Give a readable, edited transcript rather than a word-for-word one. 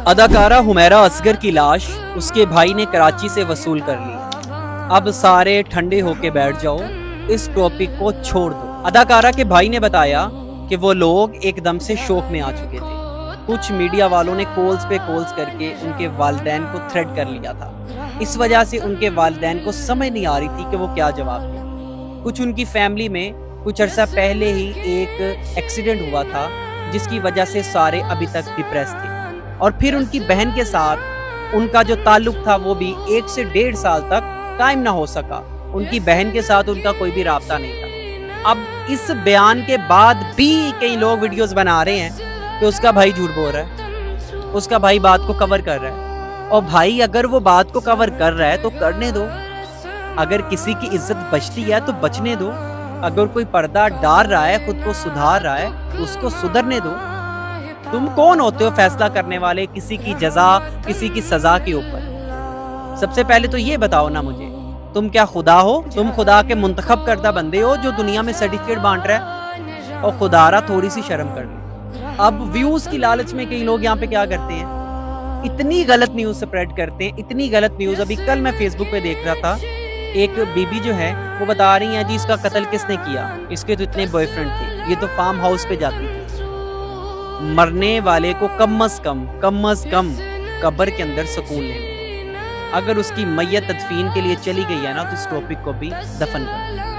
اداکارہ حمیرہ اصغر کی لاش اس کے بھائی نے کراچی سے وصول کر لی۔ اب سارے ٹھنڈے ہو کے بیٹھ جاؤ، اس ٹاپک کو چھوڑ دو۔ اداکارہ کے بھائی نے بتایا کہ وہ لوگ ایک دم سے شوق میں آ چکے تھے۔ کچھ میڈیا والوں نے کالز پہ کالز کر کے ان کے والدین کو تھریٹ کر لیا تھا۔ اس وجہ سے ان کے والدین کو سمجھ نہیں آ رہی تھی کہ وہ کیا جواب دیں۔ کچھ ان کی فیملی میں کچھ عرصہ پہلے ہی ایک ایکسیڈنٹ ہوا تھا جس کی وجہ سے سارے ابھی تک ڈپریس تھے، اور پھر ان کی بہن کے ساتھ ان کا جو تعلق تھا وہ بھی 1 سے 1.5 سال تک قائم نہ ہو سکا۔ ان کی بہن کے ساتھ ان کا کوئی بھی رابطہ نہیں تھا۔ اب اس بیان کے بعد بھی کئی لوگ ویڈیوز بنا رہے ہیں کہ اس کا بھائی جھوٹ بول رہا ہے، اس کا بھائی بات کو کور کر رہا ہے۔ اور بھائی اگر وہ بات کو کور کر رہا ہے تو کرنے دو، اگر کسی کی عزت بچتی ہے تو بچنے دو۔ اگر کوئی پردہ ڈال رہا ہے، خود کو سدھار رہا ہے، اس کو سدھرنے دو۔ تم کون ہوتے ہو فیصلہ کرنے والے کسی کی جزا، کسی کی سزا کے اوپر؟ سب سے پہلے تو یہ بتاؤ نا مجھے، تم کیا خدا ہو؟ تم خدا کے منتخب کردہ بندے ہو جو دنیا میں سرٹیفکیٹ بانٹ رہا ہے؟ اور خدا را تھوڑی سی شرم کر لو۔ اب ویوز کی لالچ میں کئی لوگ یہاں پہ کیا کرتے ہیں، اتنی غلط نیوز سپریڈ کرتے ہیں، اتنی غلط نیوز۔ ابھی کل میں فیس بک پہ دیکھ رہا تھا، ایک بی بی جو ہے وہ بتا رہی ہیں جی اس کا قتل کس نے کیا، اس کے تو اتنے بوائے فرینڈ تھے، یہ تو فارم ہاؤس پہ جاتی تھی۔ مرنے والے کو کم از کم قبر کے اندر سکون لینا۔ اگر اس کی میت تدفین کے لیے چلی گئی ہے نا تو اس ٹاپک کو بھی دفن کر